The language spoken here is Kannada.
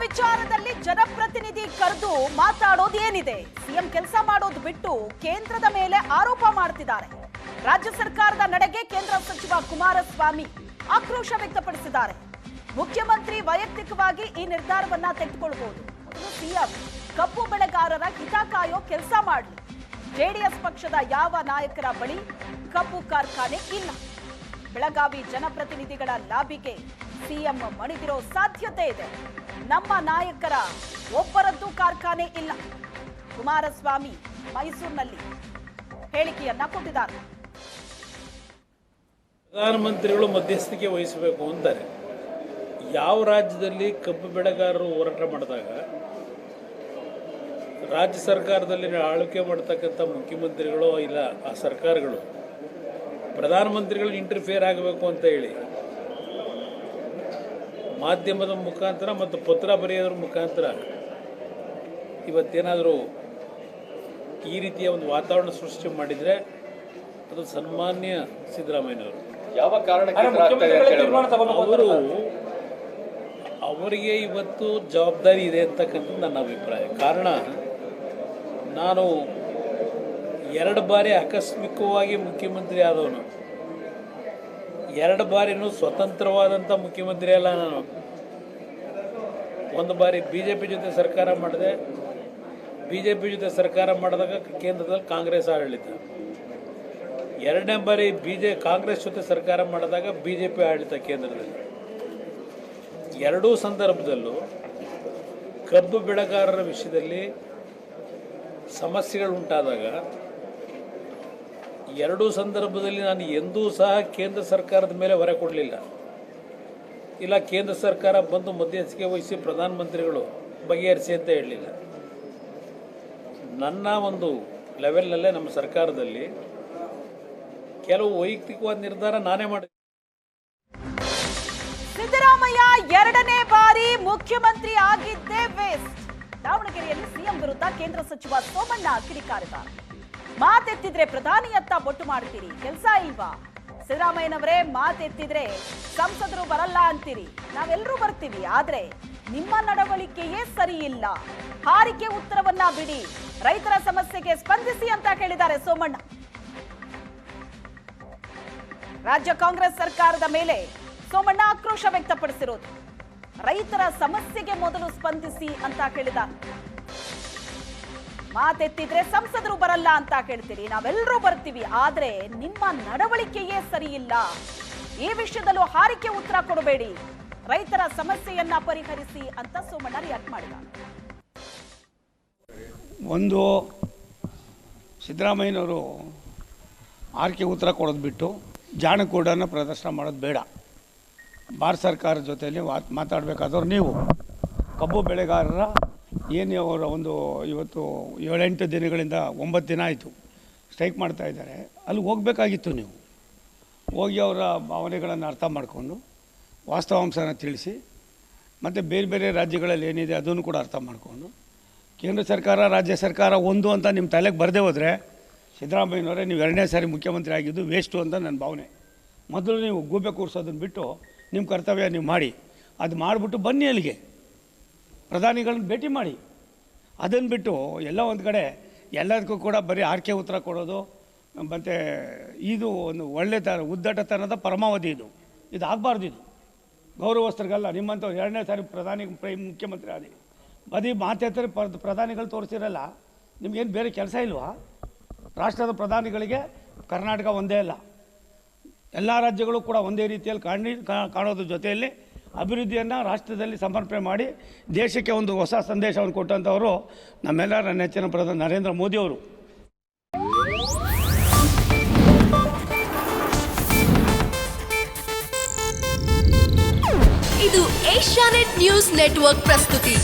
ವಿಚಾರದಲ್ಲಿ ಜನಪ್ರತಿನಿಧಿ ಕರೆದು ಮಾತಾಡೋದು ಏನಿದೆ? ಸಿಎಂ ಕೆಲಸ ಮಾಡೋದು ಬಿಟ್ಟು ಕೇಂದ್ರದ ಮೇಲೆ ಆರೋಪ ಮಾಡ್ತಿದ್ದಾರೆ. ರಾಜ್ಯ ಸರ್ಕಾರದ ನಡೆಗೆ ಕೇಂದ್ರ ಸಚಿವ ಕುಮಾರಸ್ವಾಮಿ ಆಕ್ರೋಶ ವ್ಯಕ್ತಪಡಿಸಿದ್ದಾರೆ. ಮುಖ್ಯಮಂತ್ರಿ ವೈಯಕ್ತಿಕವಾಗಿ ಈ ನಿರ್ಧಾರವನ್ನ ತೆಗೆದುಕೊಳ್ಳಬಹುದು. ಸಿಎಂ ಕಬ್ಬು ಬೆಳೆಗಾರರ ಹಿತ ಕಾಯೋ ಕೆಲಸ ಮಾಡಲಿ. ಜೆಡಿಎಸ್ ಪಕ್ಷದ ಯಾವ ನಾಯಕರ ಬಳಿ ಕಬ್ಬು ಕಾರ್ಖಾನೆ ಇಲ್ಲ. ಬೆಳಗಾವಿ ಜನಪ್ರತಿನಿಧಿಗಳ ಲಾಬಿಗೆ ಸಿಎಂ ಮಣಿದಿರೋ ಸಾಧ್ಯತೆ ಇದೆ. ನಮ್ಮ ನಾಯಕರ ಒಬ್ಬರದ್ದು ಕಾರ್ಖಾನೆ ಇಲ್ಲ. ಕುಮಾರಸ್ವಾಮಿ ಮೈಸೂರಿನಲ್ಲಿ ಹೇಳಿಕೆಯನ್ನ ಕೊಟ್ಟಿದ್ದಾರೆ. ಪ್ರಧಾನಮಂತ್ರಿಗಳು ಮಧ್ಯಸ್ಥಿಕೆ ವಹಿಸಬೇಕು ಅಂತಾರೆ. ಯಾವ ರಾಜ್ಯದಲ್ಲಿ ಕಬ್ಬು ಬೆಳೆಗಾರರು ಹೋರಾಟ ಮಾಡಿದಾಗ ರಾಜ್ಯ ಸರ್ಕಾರದಲ್ಲಿ ಆಳ್ವಿಕೆ ಮಾಡತಕ್ಕಂಥ ಮುಖ್ಯಮಂತ್ರಿಗಳು ಇಲ್ಲ ಆ ಸರ್ಕಾರಗಳು ಪ್ರಧಾನಮಂತ್ರಿಗಳು ಇಂಟರ್ಫಿಯರ್ ಆಗಬೇಕು ಅಂತ ಹೇಳಿ ಮಾಧ್ಯಮದ ಮುಖಾಂತರ ಮತ್ತು ಪತ್ರ ಬರೆಯೋದ್ರ ಮುಖಾಂತರ ಇವತ್ತೇನಾದರೂ ಈ ರೀತಿಯ ಒಂದು ವಾತಾವರಣ ಸೃಷ್ಟಿ ಮಾಡಿದರೆ ಅದು ಸನ್ಮಾನ್ಯ ಸಿದ್ದರಾಮಯ್ಯನವರು ಯಾವ ಕಾರಣಕ್ಕೆ ಅವರು ಅವರಿಗೆ ಇವತ್ತು ಜವಾಬ್ದಾರಿ ಇದೆ ಅಂತಕ್ಕಂಥದ್ದು ನನ್ನ ಅಭಿಪ್ರಾಯ. ಕಾರಣ ನಾನು 2 ಬಾರಿ ಆಕಸ್ಮಿಕವಾಗಿ ಮುಖ್ಯಮಂತ್ರಿ ಆದವನು. 2 ಬಾರಿನೂ ಸ್ವತಂತ್ರವಾದಂಥ ಮುಖ್ಯಮಂತ್ರಿ ಅಲ್ಲ ನಾನು. 1 ಬಾರಿ BJP ಜೊತೆ ಸರ್ಕಾರ ಮಾಡಿದೆ. BJP ಜೊತೆ ಸರ್ಕಾರ ಮಾಡಿದಾಗ ಕೇಂದ್ರದಲ್ಲಿ ಕಾಂಗ್ರೆಸ್ ಆಡಳಿತ. 2ನೇ ಬಾರಿ ಕಾಂಗ್ರೆಸ್ ಜೊತೆ ಸರ್ಕಾರ ಮಾಡಿದಾಗ BJP ಆಡಳಿತ ಕೇಂದ್ರದಲ್ಲಿ. ಎರಡೂ ಸಂದರ್ಭದಲ್ಲೂ ಕಬ್ಬು ಬೆಳೆಗಾರರ ವಿಷಯದಲ್ಲಿ ಸಮಸ್ಯೆಗಳು ಉಂಟಾದಾಗ ಎರಡೂ ಸಂದರ್ಭದಲ್ಲಿ ನಾನು ಎಂದೂ ಸಹ ಕೇಂದ್ರ ಸರ್ಕಾರದ ಮೇಲೆ ಹೊರೆ ಕೊಡಲಿಲ್ಲ. ಇಲ್ಲ ಕೇಂದ್ರ ಸರ್ಕಾರ ಬಂದು ಮಧ್ಯಸ್ಥಿಕೆ ವಹಿಸಿ ಪ್ರಧಾನಮಂತ್ರಿಗಳು ಬಗೆಹರಿಸಿ ಅಂತ ಹೇಳಲಿಲ್ಲ. ನನ್ನ ಒಂದು ಲೆವೆಲ್ನಲ್ಲೇ ನಮ್ಮ ಸರ್ಕಾರದಲ್ಲಿ ಕೆಲವು ವೈಯಕ್ತಿಕವಾದ ನಿರ್ಧಾರ ನಾನೇ ಮಾಡಿದೆ. ಸಿದ್ದರಾಮಯ್ಯ 2ನೇ ಬಾರಿ ಮುಖ್ಯಮಂತ್ರಿ ಆಗಿದ್ದೇ ವೇಸ್ಟ್. ದಾವಣಗೆರೆಯಲ್ಲಿ ಸಿಎಂ ವಿರುದ್ಧ ಕೇಂದ್ರ ಸಚಿವ ಸೋಮಣ್ಣ ಕಿಡಿಕಾರಿದ್ದಾರೆ. ಮಾತೆತ್ತಿದ್ರೆ ಪ್ರಧಾನಿಯತ್ತ ಬೊಟ್ಟು ಮಾಡ್ತೀರಿ, ಕೆಲಸ ಇಲ್ವಾ? ಸಿದ್ದರಾಮಯ್ಯನವರೇ ಮಾತೆತ್ತಿದ್ರೆ ಸಂಸದರು ಬರಲ್ಲ ಅಂತೀರಿ, ನಾವೆಲ್ಲರೂ ಬರ್ತೀವಿ, ಆದ್ರೆ ನಿಮ್ಮ ನಡವಳಿಕೆಯೇ ಸರಿ ಇಲ್ಲ. ಹಾರಿಕೆ ಉತ್ತರವನ್ನ ಬಿಡಿ, ರೈತರ ಸಮಸ್ಯೆಗೆ ಸ್ಪಂದಿಸಿ ಅಂತ ಕೇಳಿದ್ದಾರೆ ಸೋಮಣ್ಣ. ರಾಜ್ಯ ಕಾಂಗ್ರೆಸ್ ಸರ್ಕಾರದ ಮೇಲೆ ಸೋಮಣ್ಣ ಆಕ್ರೋಶ ವ್ಯಕ್ತಪಡಿಸಿರೋದು. ರೈತರ ಸಮಸ್ಯೆಗೆ ಮೊದಲು ಸ್ಪಂದಿಸಿ ಅಂತ ಕೇಳಿದ್ದಾರೆ. ಮಾತೆತ್ತಿದ್ರೆ ಸಂಸದರು ಬರಲ್ಲ ಅಂತ ಕೇಳ್ತೀರಿ, ನಾವೆಲ್ಲರೂ ಬರ್ತೀವಿ, ಆದ್ರೆ ನಿಮ್ಮ ನಡವಳಿಕೆಯೇ ಸರಿ ಇಲ್ಲ. ಈ ವಿಷಯದಲ್ಲೂ ಹಾರಿಕೆ ಉತ್ತರ ಕೊಡಬೇಡಿ, ರೈತರ ಸಮಸ್ಯೆಯನ್ನ ಪರಿಹರಿಸಿ ಅಂತ ಸೋಮಣ್ಣ ರಿಯಾಕ್ಟ್ ಮಾಡಿದ್ದಾರೆ. ಒಂದು ಸಿದ್ದರಾಮಯ್ಯನವರು ಹಾರಿಕೆ ಉತ್ತರ ಕೊಡೋದು ಬಿಟ್ಟು ಜಾಣಕೂಡನ್ನು ಪ್ರದರ್ಶನ ಮಾಡೋದು ಬೇಡ. ಭಾರತ ಸರ್ಕಾರದ ಜೊತೆಯಲ್ಲಿ ಮಾತಾಡಬೇಕಾದವ್ರು ನೀವು. ಕಬ್ಬು ಬೆಳೆಗಾರರ ಏನು ಅವರ ಒಂದು ಇವತ್ತು 7-8 ದಿನಗಳಿಂದ 9 ದಿನ ಆಯಿತು ಸ್ಟ್ರೈಕ್ ಮಾಡ್ತಾ ಇದ್ದಾರೆ. ಅಲ್ಲಿ ಹೋಗಬೇಕಾಗಿತ್ತು ನೀವು. ಹೋಗಿ ಅವರ ಭಾವನೆಗಳನ್ನು ಅರ್ಥ ಮಾಡಿಕೊಂಡು ವಾಸ್ತವಾಂಶನ ತಿಳಿಸಿ, ಮತ್ತು ಬೇರೆ ಬೇರೆ ರಾಜ್ಯಗಳಲ್ಲಿ ಏನಿದೆ ಅದನ್ನು ಕೂಡ ಅರ್ಥ ಮಾಡಿಕೊಂಡು ಕೇಂದ್ರ ಸರ್ಕಾರ ರಾಜ್ಯ ಸರ್ಕಾರ ಒಂದು ಅಂತ ನಿಮ್ಮ ತಲೆಗೆ ಬರದೇ ಹೋದರೆ ಸಿದ್ದರಾಮಯ್ಯನವರೇ ನೀವು 2ನೇ ಸಾರಿ ಮುಖ್ಯಮಂತ್ರಿ ಆಗಿದ್ದು ವೇಸ್ಟು ಅಂತ ನನ್ನ ಭಾವನೆ. ಮೊದಲು ನೀವು ಗೂಬೆ ಕೂರಿಸೋದನ್ನು ಬಿಟ್ಟು ನಿಮ್ಮ ಕರ್ತವ್ಯ ನೀವು ಮಾಡಿ. ಅದು ಮಾಡಿಬಿಟ್ಟು ಬನ್ನಿ, ಅಲ್ಲಿಗೆ ಪ್ರಧಾನಿಗಳನ್ನ ಭೇಟಿ ಮಾಡಿ. ಅದನ್ನು ಬಿಟ್ಟು ಎಲ್ಲ ಒಂದು ಕಡೆ ಎಲ್ಲದಕ್ಕೂ ಕೂಡ ಬರೀ ಆರ್ಕೆ ಉತ್ತರ ಕೊಡೋದು, ಮತ್ತು ಇದು ಒಂದು ಉದ್ದಟತನದ ಪರಮಾವಧಿ. ಇದು ಆಗಬಾರ್ದು. ಇದು ಗೌರವಸ್ಥರಿಗಲ್ಲ. ನಿಮ್ಮಂಥವ್ರು 2ನೇ ಸಾರಿ ಮುಖ್ಯಮಂತ್ರಿ ಆದಿ ಬರೀ ಮಾತೆತ್ತರೆ ಪ್ರಧಾನಿಗಳು ತೋರಿಸಿರಲ್ಲ. ನಿಮಗೇನು ಬೇರೆ ಕೆಲಸ ಇಲ್ವಾ? ರಾಷ್ಟ್ರದ ಪ್ರಧಾನಿಗಳಿಗೆ ಕರ್ನಾಟಕ ಒಂದೇ ಅಲ್ಲ, ಎಲ್ಲ ರಾಜ್ಯಗಳು ಕೂಡ ಒಂದೇ ರೀತಿಯಲ್ಲಿ ಕಾಣೋದ್ರ ಜೊತೆಯಲ್ಲಿ ಅಭಿವೃದ್ಧಿಯನ್ನು ರಾಷ್ಟ್ರದಲ್ಲಿ ಸಮರ್ಪಣೆ ಮಾಡಿ ದೇಶಕ್ಕೆ ಒಂದು ಹೊಸ ಸಂದೇಶವನ್ನು ಕೊಟ್ಟಂಥವರು ನಮ್ಮೆಲ್ಲರ ನೆಚ್ಚಿನ ಪ್ರಧಾನಿ ನರೇಂದ್ರ ಮೋದಿಯವರು. ಇದು ಏಷ್ಯಾನೆಟ್ ನ್ಯೂಸ್ ನೆಟ್ವರ್ಕ್ ಪ್ರಸ್ತುತಿ.